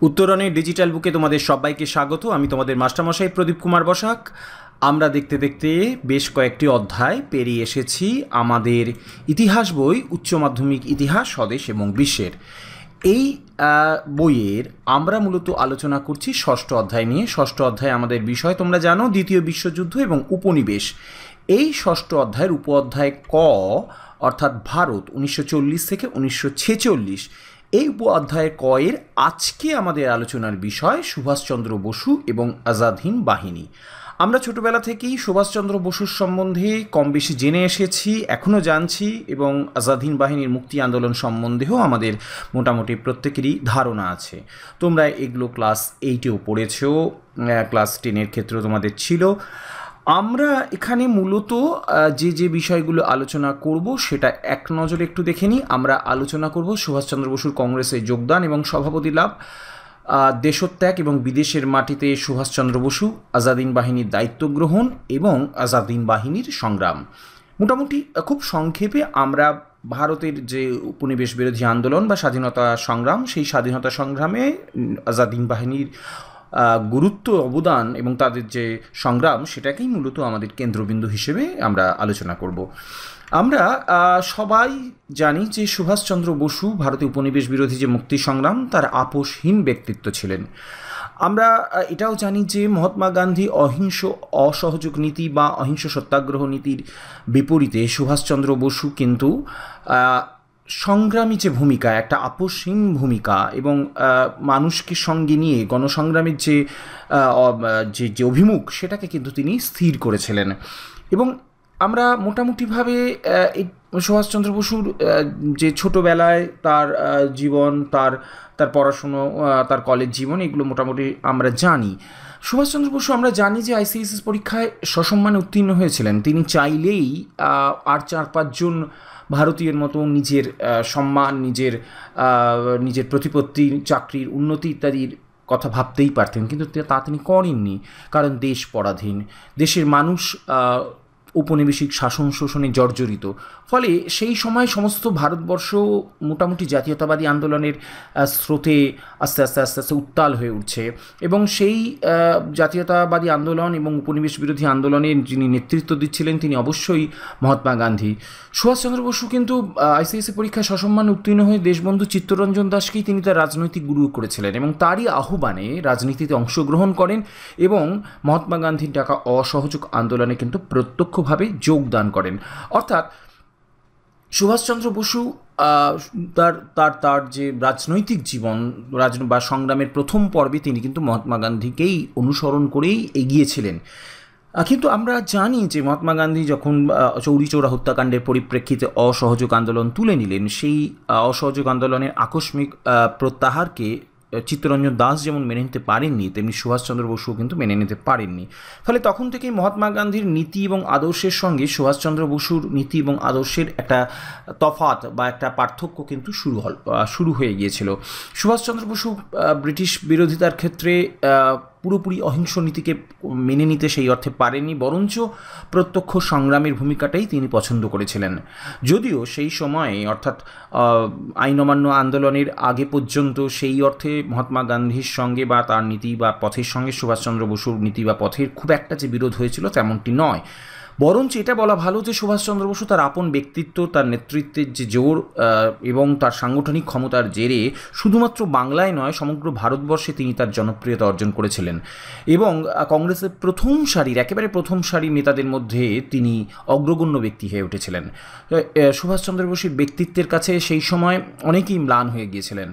উত্তরণের ডিজিটাল বুকে তোমাদের সবাইকে স্বাগত। আমি তোমাদের মাস্টারমশাই প্রদীপ কুমার বসাক। আমরা দেখতে দেখতে বেশ কয়েকটি অধ্যায় পেরিয়ে এসেছি আমাদের ইতিহাস বই, উচ্চ মাধ্যমিক ইতিহাস স্বদেশ এবং বিশ্বের। এই বইয়ের আমরা মূলত আলোচনা করছি ষষ্ঠ অধ্যায় নিয়ে। ষষ্ঠ অধ্যায় আমাদের বিষয় তোমরা জানো, দ্বিতীয় বিশ্বযুদ্ধ এবং উপনিবেশ। এই ষষ্ঠ অধ্যায়ের উপ অধ্যায় ক, অর্থাৎ ভারত 1940 থেকে 1946, এই উপ অধ্যায়ের ক এর আজকে আমাদের আলোচনার বিষয় সুভাষচন্দ্র বসু এবং আজাদ হিন্দ বাহিনী। আমরা ছোটবেলা থেকেই সুভাষচন্দ্র বসুর সম্বন্ধে কম বেশি জেনে এসেছি, এখনও জানছি, এবং আজাদ হিন্দ বাহিনীর মুক্তি আন্দোলন সম্বন্ধেও আমাদের মোটামুটি প্রত্যেকেরই ধারণা আছে। তোমরা এগুলো ক্লাস 8-এও পড়েছো, ক্লাস 10-এর ক্ষেত্রেও তোমাদের ছিল। আমরা এখানে মূলত যে বিষয়গুলো আলোচনা করব সেটা এক নজরে একটু দেখে নিই। আমরা আলোচনা করব সুভাষচন্দ্র বসুর কংগ্রেসে যোগদান এবং সভাপতি লাভ, দেশত্যাগ এবং বিদেশের মাটিতে সুভাষচন্দ্র বসু, আজাদ হিন্দ বাহিনীর দায়িত্ব গ্রহণ এবং আজাদ হিন্দ বাহিনীর সংগ্রাম। মোটামুটি খুব সংক্ষেপে আমরা ভারতের যে উপনিবেশ বিরোধী আন্দোলন বা স্বাধীনতা সংগ্রাম, সেই স্বাধীনতা সংগ্রামে আজাদ হিন্দ বাহিনীর গুরুত্ব, অবদান এবং তাদের যে সংগ্রাম, সেটাকেই মূলত আমাদের কেন্দ্রবিন্দু হিসেবে আমরা আলোচনা করব। আমরা সবাই জানি যে সুভাষচন্দ্র বসু ভারতে উপনিবেশ বিরোধী যে মুক্তি সংগ্রাম, তার আপোষহীন ব্যক্তিত্ব ছিলেন। আমরা এটাও জানি যে মহাত্মা গান্ধী অহিংস অসহযোগ নীতি বা অহিংস সত্যাগ্রহ নীতির বিপরীতে সুভাষচন্দ্র বসু কিন্তু সংগ্রামী যে ভূমিকা, একটা আপোষহীন ভূমিকা এবং মানুষকে সঙ্গে নিয়ে গণসংগ্রামের যে অভিমুখ, সেটাকে কিন্তু তিনি স্থির করেছিলেন। এবং আমরা মোটামুটিভাবে এই সুভাষচন্দ্র বসুর যে ছোটোবেলায় তার জীবন, তার পড়াশুনো, তার কলেজ জীবন, এগুলো মোটামুটি আমরা জানি। সুভাষচন্দ্র বসু আমরা জানি যে আইসিএসএস পরীক্ষায় সসম্মানে উত্তীর্ণ হয়েছিলেন। তিনি চাইলেই আর 4-5 জন ভারতীয়ের মতো নিজের সম্মান, নিজের প্রতিপত্তি, চাকরির উন্নতি ইত্যাদির কথা ভাবতেই পারতেন, কিন্তু তা তিনি করেননি। কারণ দেশ পরাধীন, দেশের মানুষ ঔপনিবেশিক শাসন শোষণে জর্জরিত। ফলে সেই সময় সমস্ত ভারতবর্ষ মোটামুটি জাতীয়তাবাদী আন্দোলনের স্রোতে আস্তে আস্তে আস্তে আস্তে উত্তাল হয়ে উঠছে। এবং সেই জাতীয়তাবাদী আন্দোলন এবং উপনিবেশ বিরোধী আন্দোলনের যিনি নেতৃত্ব দিচ্ছিলেন, তিনি অবশ্যই মহাত্মা গান্ধী। সুভাষচন্দ্র বসু কিন্তু আইসিএসসি পরীক্ষায় সসম্মানে উত্তীর্ণ হয়ে দেশবন্ধু চিত্তরঞ্জন দাসকেই তিনি তার রাজনৈতিক গুরু করেছিলেন এবং তারই আহ্বানে রাজনীতিতে অংশগ্রহণ করেন এবং মহাত্মা গান্ধীর ডাকা অসহযোগ আন্দোলনে কিন্তু প্রত্যক্ষভাবে যোগদান করেন। অর্থাৎ সুভাষচন্দ্র বসু তার যে রাজনৈতিক জীবন বা সংগ্রামের প্রথম পর্বে তিনি কিন্তু মহাত্মা গান্ধীকেই অনুসরণ করেই এগিয়েছিলেন। কিন্তু আমরা জানি যে মহাত্মা গান্ধী যখন চৌরি চৌরা হত্যাকাণ্ডের পরিপ্রেক্ষিতে অসহযোগ আন্দোলন তুলে নিলেন, সেই অসহযোগ আন্দোলনের আকস্মিক প্রত্যাহারকে চিত্তরঞ্জন দাস যেমন মেনে নিতে পারেননি, তেমনি সুভাষচন্দ্র বসুও কিন্তু মেনে নিতে পারেননি। ফলে তখন থেকেই মহাত্মা গান্ধীর নীতি এবং আদর্শের সঙ্গে সুভাষচন্দ্র বসুর নীতি এবং আদর্শের একটা তফাৎ বা একটা পার্থক্য কিন্তু শুরু হয়ে গিয়েছিল। সুভাষচন্দ্র বসু ব্রিটিশ বিরোধিতার ক্ষেত্রে পুরোপুরি অহিংস নীতিকে মেনে নিতে সেই অর্থে পারেননি, বরঞ্চ প্রত্যক্ষ সংগ্রামের ভূমিকাটাই তিনি পছন্দ করেছিলেন। যদিও সেই সময়ে, অর্থাৎ আইন অমান্য আন্দোলনের আগে পর্যন্ত, সেই অর্থে মহাত্মা গান্ধীর সঙ্গে বা তার নীতি বা পথের সঙ্গে সুভাষচন্দ্র বসুর নীতি বা পথের খুব একটা যে বিরোধ হয়েছিল তেমনটি নয়। বরঞ্চ এটা বলা ভালো যে সুভাষচন্দ্র বসু তার আপন ব্যক্তিত্ব, তার নেতৃত্বের যে জোর এবং তার সাংগঠনিক ক্ষমতার জেরে শুধুমাত্র বাংলায় নয়, সমগ্র ভারতবর্ষে তিনি তার জনপ্রিয়তা অর্জন করেছিলেন এবং কংগ্রেসের একেবারে প্রথম সারির নেতাদের মধ্যে তিনি অগ্রগণ্য ব্যক্তি হয়ে উঠেছিলেন। সুভাষচন্দ্র বসুর ব্যক্তিত্বের কাছে সেই সময় অনেকেই ম্লান হয়ে গিয়েছিলেন।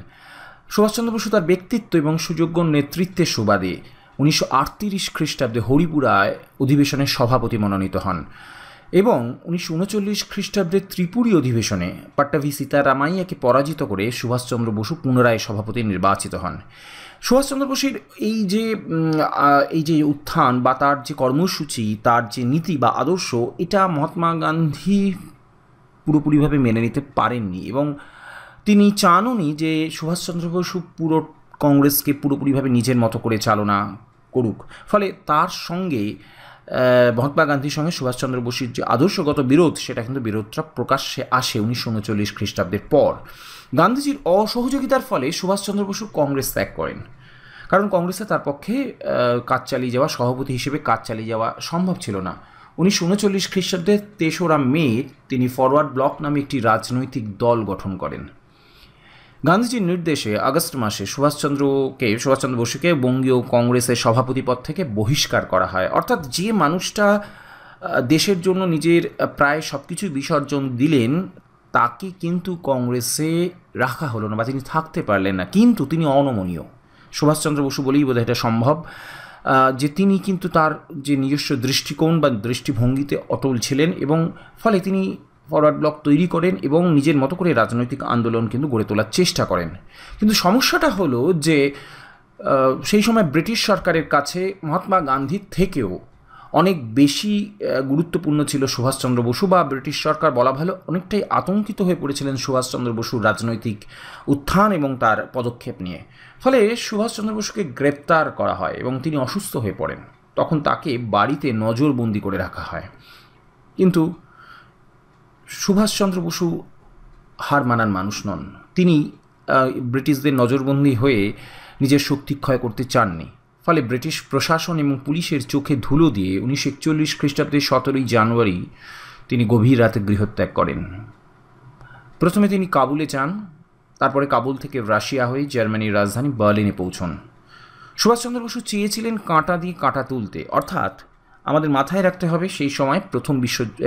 সুভাষচন্দ্র বসু তার ব্যক্তিত্ব এবং সুযোগ্য নেতৃত্বের সুবাদে 1938 খ্রিস্টাব্দে হরিপুরায় অধিবেশনের সভাপতি মনোনীত হন এবং 1939 খ্রিস্টাব্দের ত্রিপুরী অধিবেশনে পাট্টাভি সীতারামাইয়াকে পরাজিত করে সুভাষচন্দ্র বসু পুনরায় সভাপতি নির্বাচিত হন। সুভাষচন্দ্র বসুর এই যে উত্থান বা তার যে কর্মসূচি, তার যে নীতি বা আদর্শ, এটা মহাত্মা গান্ধী পুরোপুরিভাবে মেনে নিতে পারেননি এবং তিনি চানওনি যে সুভাষচন্দ্র বসু পুরো কংগ্রেসকে পুরোপুরিভাবে নিজের মতো করে চালনা করুক। ফলে তার সঙ্গে মহাত্মা গান্ধীর সঙ্গে সুভাষচন্দ্র বসুর যে আদর্শগত বিরোধ, সেটা কিন্তু বিরোধটা প্রকাশ্যে আসে 1939 খ্রিস্টাব্দের পর। গান্ধীজির অসহযোগিতার ফলে সুভাষচন্দ্র বসু কংগ্রেস ত্যাগ করেন, কারণ কংগ্রেসে তার পক্ষে কাজ চালিয়ে যাওয়া, সভাপতি হিসেবে কাজ চালিয়ে যাওয়া সম্ভব ছিল না। 1939 খ্রিস্টাব্দের 3রা মে তিনি ফরওয়ার্ড ব্লক নামে একটি রাজনৈতিক দল গঠন করেন। গান্ধীজির নির্দেশে আগস্ট মাসে সুভাষচন্দ্র বসুকে বঙ্গীয় কংগ্রেসের সভাপতি পদ থেকে বহিষ্কার করা হয়। অর্থাৎ যে মানুষটা দেশের জন্য নিজের প্রায় সব কিছুই বিসর্জন দিলেন, তাকে কিন্তু কংগ্রেসে রাখা হলো না বা তিনি থাকতে পারলেন না, কিন্তু তিনি অনমনীয়। সুভাষচন্দ্র বসু বলেই বোধহয় এটা সম্ভব যে তিনি কিন্তু তার যে নিজস্ব দৃষ্টিকোণ বা দৃষ্টিভঙ্গিতে অটল ছিলেন, এবং ফলে তিনি ফরওয়ার্ড ব্লক তৈরি করেন এবং নিজের মতো করে রাজনৈতিক আন্দোলন কিন্তু গড়ে তোলার চেষ্টা করেন। কিন্তু সমস্যাটা হলো যে সেই সময় ব্রিটিশ সরকারের কাছে মহাত্মা গান্ধীর থেকেও অনেক বেশি গুরুত্বপূর্ণ ছিল সুভাষচন্দ্র বসু, বা ব্রিটিশ সরকার বলা ভালো অনেকটাই আতঙ্কিত হয়ে পড়েছিলেন সুভাষচন্দ্র বসুর রাজনৈতিক উত্থান এবং তার পদক্ষেপ নিয়ে। ফলে সুভাষচন্দ্র বসুকে গ্রেপ্তার করা হয় এবং তিনি অসুস্থ হয়ে পড়েন। তখন তাকে বাড়িতে নজরবন্দি করে রাখা হয়। কিন্তু সুভাষচন্দ্র বসু হার মানার মানুষ নন। তিনি ব্রিটিশদের নজরবন্দি হয়ে নিজের শক্তি ক্ষয় করতে চাননি। ফলে ব্রিটিশ প্রশাসন এবং পুলিশের চোখে ধুলো দিয়ে 1941 খ্রিস্টাব্দের 17ই জানুয়ারি তিনি গভীর রাতে গৃহত্যাগ করেন। প্রথমে তিনি কাবুলে যান, তারপরে কাবুল থেকে রাশিয়া হয়ে জার্মানির রাজধানী বার্লিনে পৌঁছন। সুভাষচন্দ্র বসু চেয়েছিলেন কাঁটা দিয়ে কাঁটা তুলতে, অর্থাৎ আমাদের মাথায় রাখতে হবে সেই সময়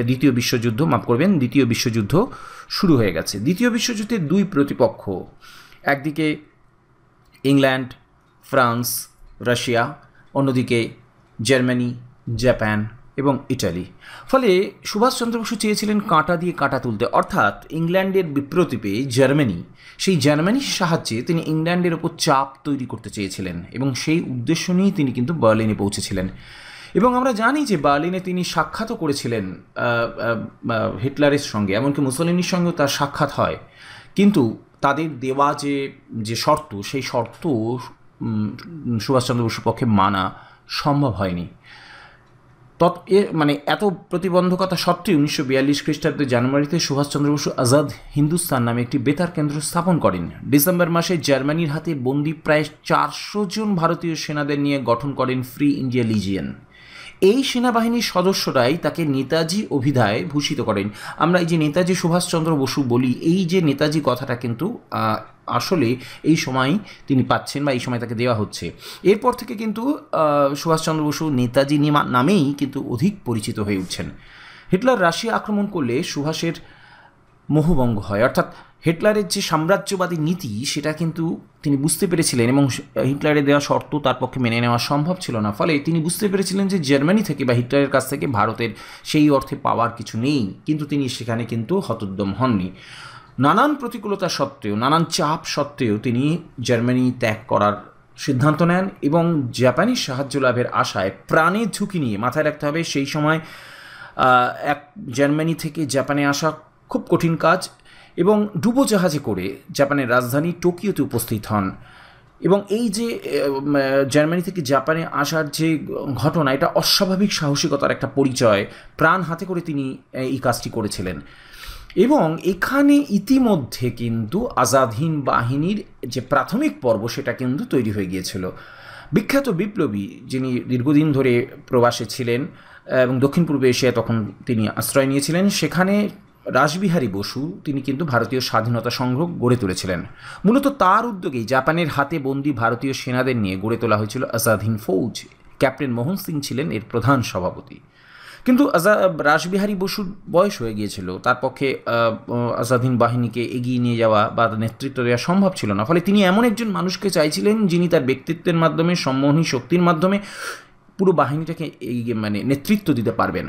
দ্বিতীয় বিশ্বযুদ্ধ শুরু হয়ে গেছে। দ্বিতীয় বিশ্বযুদ্ধের দুই প্রতিপক্ষ, একদিকে ইংল্যান্ড, ফ্রান্স, রাশিয়া, অন্যদিকে জার্মানি, জাপান এবং ইটালি। ফলে সুভাষচন্দ্র বসু চেয়েছিলেন কাঁটা দিয়ে কাঁটা তুলতে, অর্থাৎ ইংল্যান্ডের বিপ্রতি পেয়ে সেই জার্মানির সাহায্যে তিনি ইংল্যান্ডের ওপর চাপ তৈরি করতে চেয়েছিলেন, এবং সেই উদ্দেশ্য নিয়েই তিনি কিন্তু বার্লিনে পৌঁছেছিলেন। এবং আমরা জানি যে বার্লিনে তিনি সাক্ষাৎও করেছিলেন হিটলারের সঙ্গে, এমনকি মুসোলিনির সঙ্গেও তার সাক্ষাৎ হয়। কিন্তু তাদের দেওয়া যে শর্ত, সেই শর্ত সুভাষচন্দ্র বসুর পক্ষে মানা সম্ভব হয়নি। এত প্রতিবন্ধকতা সত্ত্বেও 1942 খ্রিস্টাব্দের জানুয়ারিতে সুভাষচন্দ্র বসু আজাদ হিন্দুস্তান নামে একটি বেতার কেন্দ্র স্থাপন করেন। ডিসেম্বর মাসে জার্মানির হাতে বন্দী প্রায় 400 জন ভারতীয় সেনাদের নিয়ে গঠন করেন ফ্রি ইন্ডিয়া লিজিয়ন। এই সেনাবাহিনীর সদস্যরাই তাকে নেতাজি অভিধায় ভূষিত করেন। আমরা এই যে নেতাজি সুভাষচন্দ্র বসু বলি, এই যে নেতাজি কথাটা কিন্তু আসলে এই সময় তিনি পাচ্ছেন বা এই সময় তাকে দেওয়া হচ্ছে। এরপর থেকে কিন্তু সুভাষচন্দ্র বসু নেতাজি নামেই কিন্তু অধিক পরিচিত হয়ে উঠছেন। হিটলার রাশিয়া আক্রমণ করলে সুভাষের মোহভঙ্গ হয়, অর্থাৎ হিটলারের যে সাম্রাজ্যবাদী নীতি সেটা কিন্তু তিনি বুঝতে পেরেছিলেন, এবং হিটলারের দেওয়া শর্ত তার পক্ষে মেনে নেওয়া সম্ভব ছিল না। ফলে তিনি বুঝতে পেরেছিলেন যে জার্মানি থেকে বা হিটলারের কাছ থেকে ভারতের সেই অর্থে পাওয়ার কিছু নেই, কিন্তু তিনি সেখানে কিন্তু হতোদ্যম হননি। নানান প্রতিকূলতা সত্ত্বেও, নানান চাপ সত্ত্বেও তিনি জার্মানি ত্যাগ করার সিদ্ধান্ত নেন এবং জাপানি সাহায্য লাভের আশায় প্রাণের ঝুঁকি নিয়ে, মাথায় রাখতে হবে সেই সময় জার্মানি থেকে জাপানে আসা খুব কঠিন কাজ, এবং ডুবোজাহাজে করে জাপানের রাজধানী টোকিওতে উপস্থিত হন। এবং এই যে জার্মানি থেকে জাপানে আসার যে ঘটনা, এটা অস্বাভাবিক সাহসিকতার একটা পরিচয়। প্রাণ হাতে করে তিনি এই কাজটি করেছিলেন। এবং এখানে ইতিমধ্যে কিন্তু আজাদ হিন্দ বাহিনীর যে প্রাথমিক পর্ব সেটা কিন্তু তৈরি হয়ে গিয়েছিল। বিখ্যাত বিপ্লবী যিনি দীর্ঘদিন ধরে প্রবাসে ছিলেন এবং দক্ষিণ পূর্ব এশিয়ায় তখন তিনি আশ্রয় নিয়েছিলেন, সেখানে রাসবিহারী বসু তিনি কিন্তু ভারতীয় স্বাধীনতা সংগ্রাম গড়ে তুলেছিলেন। মূলত তার উদ্যোগেই জাপানের হাতে বন্দী ভারতীয় সেনাদের নিয়ে গড়ে তোলা হয়েছিল আজাদ হিন্দ ফৌজ। ক্যাপ্টেন মোহন সিং ছিলেন এর প্রধান সভাপতি। কিন্তু রাসবিহারী বসুর বয়স হয়ে গিয়েছিল, তার পক্ষে আজাদ হিন্দ বাহিনীকে এগিয়ে নিয়ে যাওয়া বা নেতৃত্ব দেওয়া সম্ভব ছিল না। ফলে তিনি এমন একজন মানুষকে চাইছিলেন যিনি তার ব্যক্তিত্বের মাধ্যমে, সম্মোহনী শক্তির মাধ্যমে পুরো বাহিনীটাকে নেতৃত্ব দিতে পারবেন।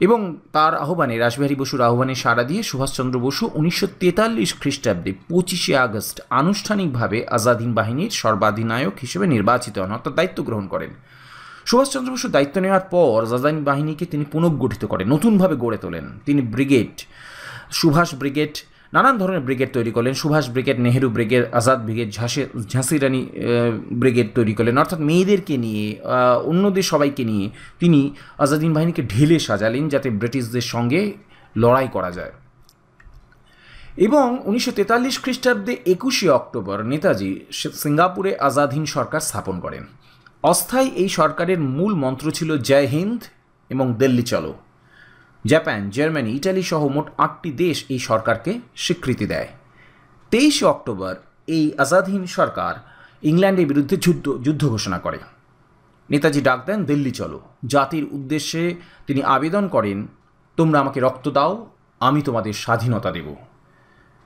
এবং তার আহ্বানে, রাসবিহারী বসুর আহ্বানে সাড়া দিয়ে সুভাষচন্দ্র বসু 1943 খ্রিস্টাব্দে 25শে আগস্ট আনুষ্ঠানিকভাবে আজাদ হিন্দ বাহিনীর সর্বাধিনায়ক হিসেবে নির্বাচিত হন, অর্থাৎ দায়িত্ব গ্রহণ করেন। সুভাষচন্দ্র বসু দায়িত্ব নেওয়ার পর আজাদ হিন্দ বাহিনীকে তিনি পুনর্গঠিত করেন, নতুনভাবে গড়ে তোলেন। তিনি সুভাষ ব্রিগেড নানান ধরনের ব্রিগেড তৈরি করলেন। Subhash brigade, Nehru brigade, Azad brigade, ঝাঁসি রানী ব্রিগেড তৈরি করলেন। অর্থাৎ মেয়েদেরকে নিয়ে, অন্যদের সবাইকে নিয়ে তিনি আজাদিন বাহিনীকে ঢেলে সাজালেন যাতে ব্রিটিশদের সঙ্গে লড়াই করা যায়। এবং 1943 খ্রিস্টাব্দে 21শে অক্টোবর নেতাজি সিঙ্গাপুরে আজাদ হিন্দ সরকার স্থাপন করেন। অস্থায়ী এই সরকারের মূল মন্ত্র ছিল জয় হিন্দ এবং দিল্লি চলো। জাপান, জার্মানি, ইটালি সহ মোট 8টি দেশ এই সরকারকে স্বীকৃতি দেয়। 23শে অক্টোবর এই আজাদ হিন্দ সরকার ইংল্যান্ডের বিরুদ্ধে যুদ্ধ ঘোষণা করে। নেতাজি ডাক দেন দিল্লি চলো। জাতির উদ্দেশ্যে তিনি আবেদন করেন, তোমরা আমাকে রক্ত দাও, আমি তোমাদের স্বাধীনতা দেব।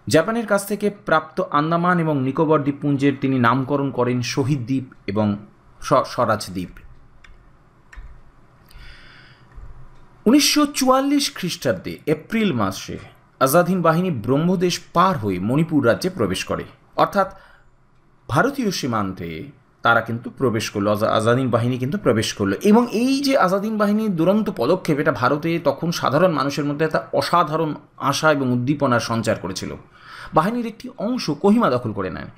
জাপানের কাছ থেকে প্রাপ্ত আন্দামান এবং নিকোবর দ্বীপপুঞ্জের তিনি নামকরণ করেন শহীদ দ্বীপ এবং স্বরাজ দ্বীপ। 1944 খ্রিস্টাব্দে এপ্রিল মাসে আজাদ হিন্দ বাহিনী ব্রহ্মদেশ পার হয়ে মণিপুর রাজ্যে প্রবেশ করে। অর্থাৎ ভারতীয় সীমান্তে তারা কিন্তু প্রবেশ করলো, আজাদ হিন্দ বাহিনী কিন্তু প্রবেশ করলো। এবং এই যে আজাদ হিন্দ বাহিনীর দুরন্ত পদক্ষেপ, এটা ভারতে তখন সাধারণ মানুষের মধ্যে একটা অসাধারণ আশা এবং উদ্দীপনার সঞ্চার করেছিল। বাহিনীর একটি অংশ কোহিমা দখল করে নেয়,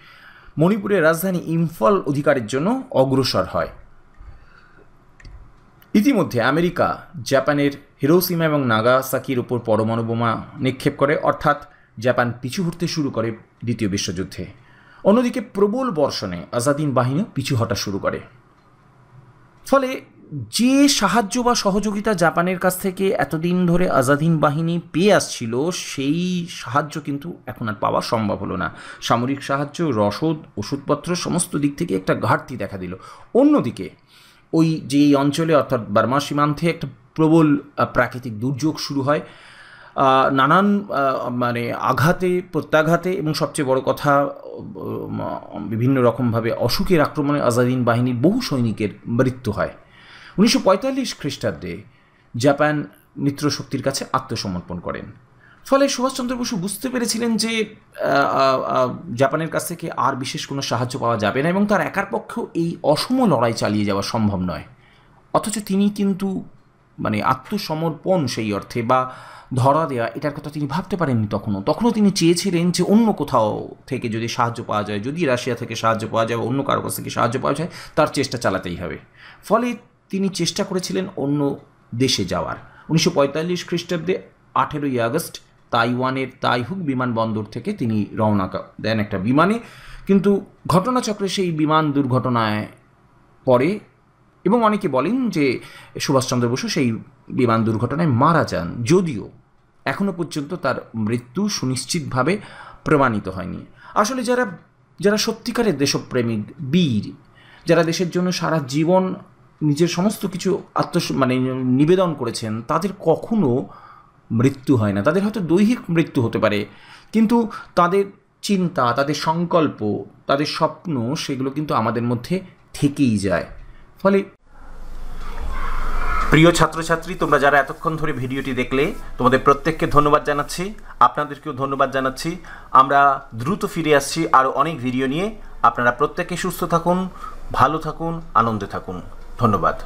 মণিপুরের রাজধানী ইম্ফল অধিকারের জন্য অগ্রসর হয়। ইতিমধ্যে আমেরিকা জাপানের হিরোশিমা এবং নাগাসাকির উপর পরমাণু বোমা নিক্ষেপ করে, অর্থাৎ জাপান পিছু হটতে শুরু করে দ্বিতীয় বিশ্বযুদ্ধে। অন্যদিকে প্রবল বর্ষণে আজাদ হিন্দ বাহিনীও পিছু হটা শুরু করে। ফলে যে সাহায্য বা সহযোগিতা জাপানের কাছ থেকে এতদিন ধরে আজাদ হিন্দ বাহিনী পেয়ে আসছিল, সেই সাহায্য কিন্তু এখন আর পাওয়া সম্ভব হলো না। সামরিক সাহায্য, রসদ, ওষুধপত্র সমস্ত দিক থেকে একটা ঘাটতি দেখা দিল। অন্যদিকে ওই যে এই অঞ্চলে অর্থাৎ বার্মা সীমান্তে একটা প্রবল প্রাকৃতিক দুর্যোগ শুরু হয়, নানান মানে আঘাতে প্রত্যাঘাতে এবং সবচেয়ে বড় কথা বিভিন্ন রকমভাবে অসুখের আক্রমণে আজাদ হিন্দ বাহিনীর বহু সৈনিকের মৃত্যু হয়। 1945 খ্রিস্টাব্দে জাপান মিত্রশক্তির কাছে আত্মসমর্পণ করেন। ফলে সুভাষচন্দ্র বসু বুঝতে পেরেছিলেন যে জাপানের কাছ থেকে আর বিশেষ কোনো সাহায্য পাওয়া যাবে না এবং তার একার পক্ষেও এই অসম লড়াই চালিয়ে যাওয়া সম্ভব নয়। অথচ তিনি কিন্তু মানে আত্মসমর্পণ সেই অর্থে বা ধরা দেয়া এটার কথা তিনি ভাবতে পারেননি। তখনও তিনি চেয়েছিলেন যে অন্য কোথাও থেকে যদি সাহায্য পাওয়া যায়, যদি রাশিয়া থেকে সাহায্য পাওয়া যায় বা অন্য কারো কাছ থেকে সাহায্য পাওয়া যায়, তার চেষ্টা চালাতেই হবে। ফলে তিনি চেষ্টা করেছিলেন অন্য দেশে যাওয়ার। 1945 খ্রিস্টাব্দে 18ই আগস্ট তাইওয়ানের তাইহুক বিমানবন্দর থেকে তিনি রওনা দেন একটা বিমানে, কিন্তু ঘটনাচক্রে সেই বিমান দুর্ঘটনায় পড়ে এবং অনেকে বলেন যে সুভাষচন্দ্র বসু সেই বিমান দুর্ঘটনায় মারা যান, যদিও এখনও পর্যন্ত তার মৃত্যু সুনিশ্চিতভাবে প্রমাণিত হয়নি। আসলে যারা সত্যিকারের দেশপ্রেমিক বীর, যারা দেশের জন্য সারা জীবন নিজের সমস্ত কিছু নিবেদন করেছেন, তাদের কখনো মৃত্যু হয় না। তাদের হয়তো দৈহিক মৃত্যু হতে পারে, কিন্তু তাদের চিন্তা, তাদের সংকল্প, তাদের স্বপ্ন, সেগুলো কিন্তু আমাদের মধ্যে থেকেই যায়। ফলে প্রিয় ছাত্রছাত্রী, তোমরা যারা এতক্ষণ ধরে ভিডিওটি দেখলে, তোমাদের প্রত্যেককে ধন্যবাদ জানাচ্ছি, আপনাদেরকেও ধন্যবাদ জানাচ্ছি। আমরা দ্রুত ফিরে আসছি আরও অনেক ভিডিও নিয়ে। আপনারা প্রত্যেকে সুস্থ থাকুন, ভালো থাকুন, আনন্দে থাকুন। ধন্যবাদ।